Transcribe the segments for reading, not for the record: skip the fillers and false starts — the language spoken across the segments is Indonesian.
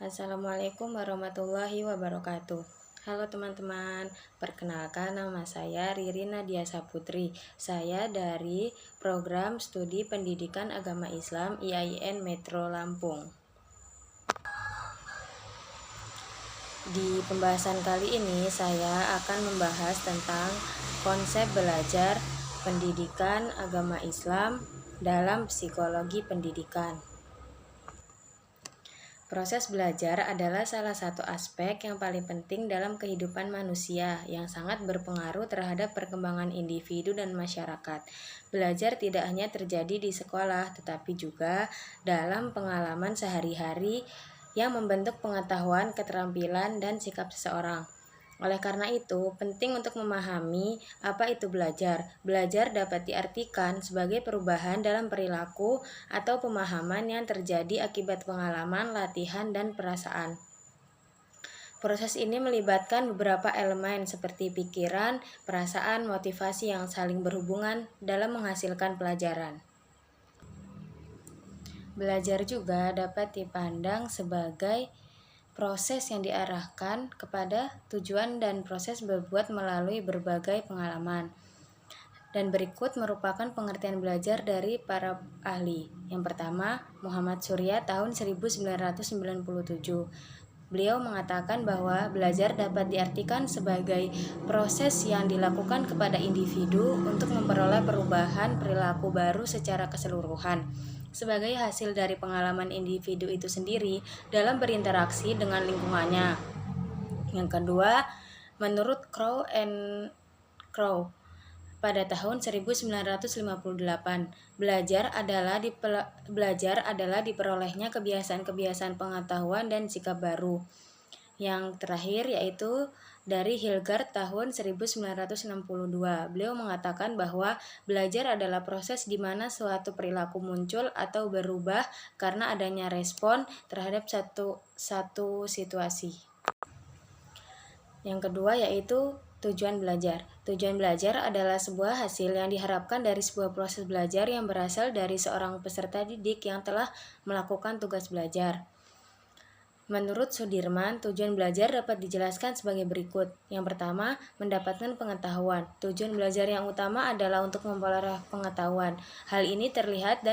Assalamualaikum warahmatullahi wabarakatuh. Halo teman-teman, perkenalkan nama saya Riri Nadia Saputri. Saya dari Program Studi Pendidikan Agama Islam IAIN Metro Lampung. Di pembahasan kali ini saya akan membahas tentang konsep belajar pendidikan agama Islam dalam psikologi pendidikan. Proses belajar adalah salah satu aspek yang paling penting dalam kehidupan manusia yang sangat berpengaruh terhadap perkembangan individu dan masyarakat. Belajar tidak hanya terjadi di sekolah, tetapi juga dalam pengalaman sehari-hari yang membentuk pengetahuan, keterampilan, dan sikap seseorang. Oleh karena itu, penting untuk memahami apa itu belajar. Belajar dapat diartikan sebagai perubahan dalam perilaku atau pemahaman yang terjadi akibat pengalaman, latihan, dan perasaan. Proses ini melibatkan beberapa elemen seperti pikiran, perasaan, motivasi yang saling berhubungan dalam menghasilkan pelajaran. Belajar juga dapat dipandang sebagai proses yang diarahkan kepada tujuan dan proses berbuat melalui berbagai pengalaman. Dan berikut merupakan pengertian belajar dari para ahli. Yang pertama, Muhammad Surya tahun 1997. Beliau mengatakan bahwa belajar dapat diartikan sebagai proses yang dilakukan kepada individu untuk memperoleh perubahan perilaku baru secara keseluruhan sebagai hasil dari pengalaman individu itu sendiri dalam berinteraksi dengan lingkungannya. Yang kedua, menurut Crow pada tahun 1958, belajar adalah diperolehnya kebiasaan-kebiasaan pengetahuan dan sikap baru. Yang terakhir yaitu dari Hilgard tahun 1962. Beliau mengatakan bahwa belajar adalah proses di mana suatu perilaku muncul atau berubah karena adanya respon terhadap satu situasi. Yang kedua yaitu tujuan belajar. Tujuan belajar adalah sebuah hasil yang diharapkan dari sebuah proses belajar yang berasal dari seorang peserta didik yang telah melakukan tugas belajar. Menurut Sudirman, tujuan belajar dapat dijelaskan sebagai berikut. Yang pertama, mendapatkan pengetahuan. Tujuan belajar yang utama adalah untuk memperoleh pengetahuan. Hal ini terlihat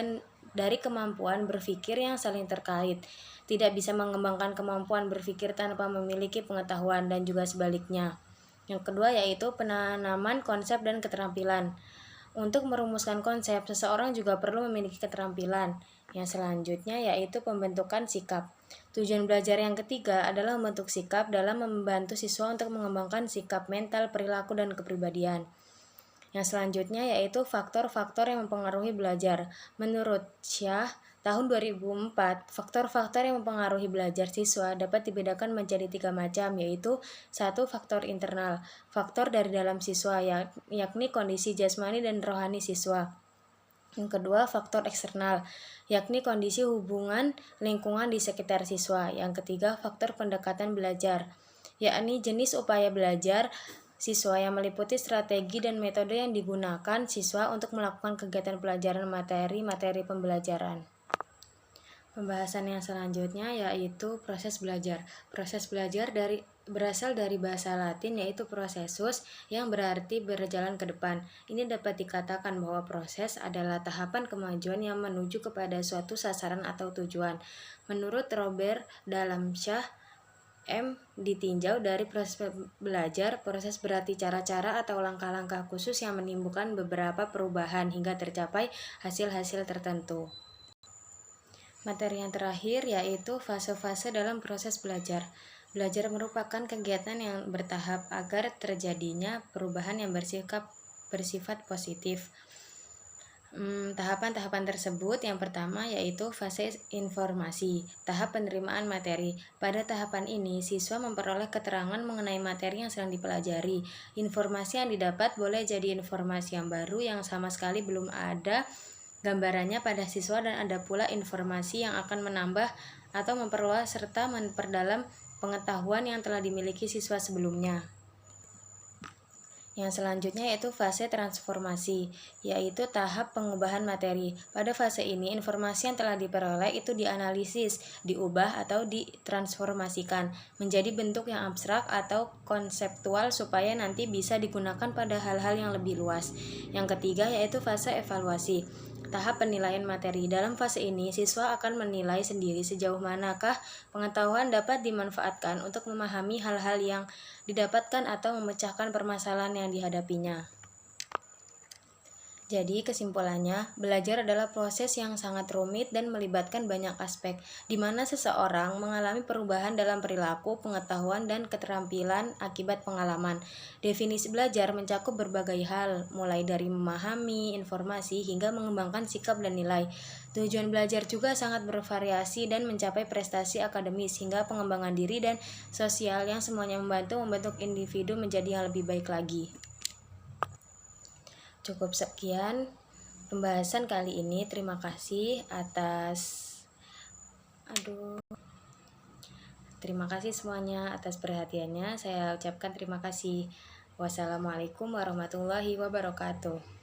dari kemampuan berpikir yang saling terkait. Tidak bisa mengembangkan kemampuan berpikir tanpa memiliki pengetahuan dan juga sebaliknya. Yang kedua yaitu penanaman konsep dan keterampilan. Untuk merumuskan konsep, seseorang juga perlu memiliki keterampilan. Yang selanjutnya yaitu pembentukan sikap. Tujuan belajar yang ketiga adalah membentuk sikap dalam membantu siswa untuk mengembangkan sikap mental, perilaku, dan kepribadian. Yang selanjutnya yaitu faktor-faktor yang mempengaruhi belajar. Menurut Syah, tahun 2004, faktor-faktor yang mempengaruhi belajar siswa dapat dibedakan menjadi 3 macam, yaitu 1. Faktor internal, faktor dari dalam siswa, yakni kondisi jasmani dan rohani siswa. Yang kedua, faktor eksternal, yakni kondisi hubungan lingkungan di sekitar siswa. Yang ketiga, faktor pendekatan belajar, yakni jenis upaya belajar siswa yang meliputi strategi dan metode yang digunakan siswa untuk melakukan kegiatan pelajaran materi pembelajaran. Pembahasan yang selanjutnya yaitu proses belajar. Proses belajar berasal dari bahasa Latin yaitu processus yang berarti berjalan ke depan. Ini dapat dikatakan bahwa proses adalah tahapan kemajuan yang menuju kepada suatu sasaran atau tujuan. Menurut Robert Dalamsyah, ditinjau dari proses belajar, proses berarti cara-cara atau langkah-langkah khusus yang menimbulkan beberapa perubahan hingga tercapai hasil-hasil tertentu. Materi yang terakhir yaitu fase-fase dalam proses belajar. Belajar merupakan kegiatan yang bertahap agar terjadinya perubahan yang bersifat positif. Tahapan-tahapan tersebut yang pertama yaitu fase informasi, tahap penerimaan materi. Pada tahapan ini, siswa memperoleh keterangan mengenai materi yang sedang dipelajari. Informasi yang didapat boleh jadi informasi yang baru yang sama sekali belum ada gambarannya pada siswa, dan ada pula informasi yang akan menambah atau memperluas serta memperdalam pengetahuan yang telah dimiliki siswa sebelumnya. Yang selanjutnya yaitu fase transformasi, yaitu tahap pengubahan materi. Pada fase ini, informasi yang telah diperoleh itu dianalisis, diubah atau ditransformasikan menjadi bentuk yang abstrak atau konseptual supaya nanti bisa digunakan pada hal-hal yang lebih luas. Yang ketiga yaitu fase evaluasi. Tahap penilaian materi. Dalam fase ini, siswa akan menilai sendiri sejauh manakah pengetahuan dapat dimanfaatkan untuk memahami hal-hal yang didapatkan atau memecahkan permasalahan yang dihadapinya. Jadi kesimpulannya, belajar adalah proses yang sangat rumit dan melibatkan banyak aspek, di mana seseorang mengalami perubahan dalam perilaku, pengetahuan, dan keterampilan akibat pengalaman. Definisi belajar mencakup berbagai hal, mulai dari memahami informasi hingga mengembangkan sikap dan nilai. Tujuan belajar juga sangat bervariasi dan mencapai prestasi akademis hingga pengembangan diri dan sosial yang semuanya membentuk individu menjadi yang lebih baik lagi. Cukup sekian pembahasan kali ini. Terima kasih terima kasih semuanya atas perhatiannya. Saya ucapkan terima kasih. Wassalamualaikum warahmatullahi wabarakatuh.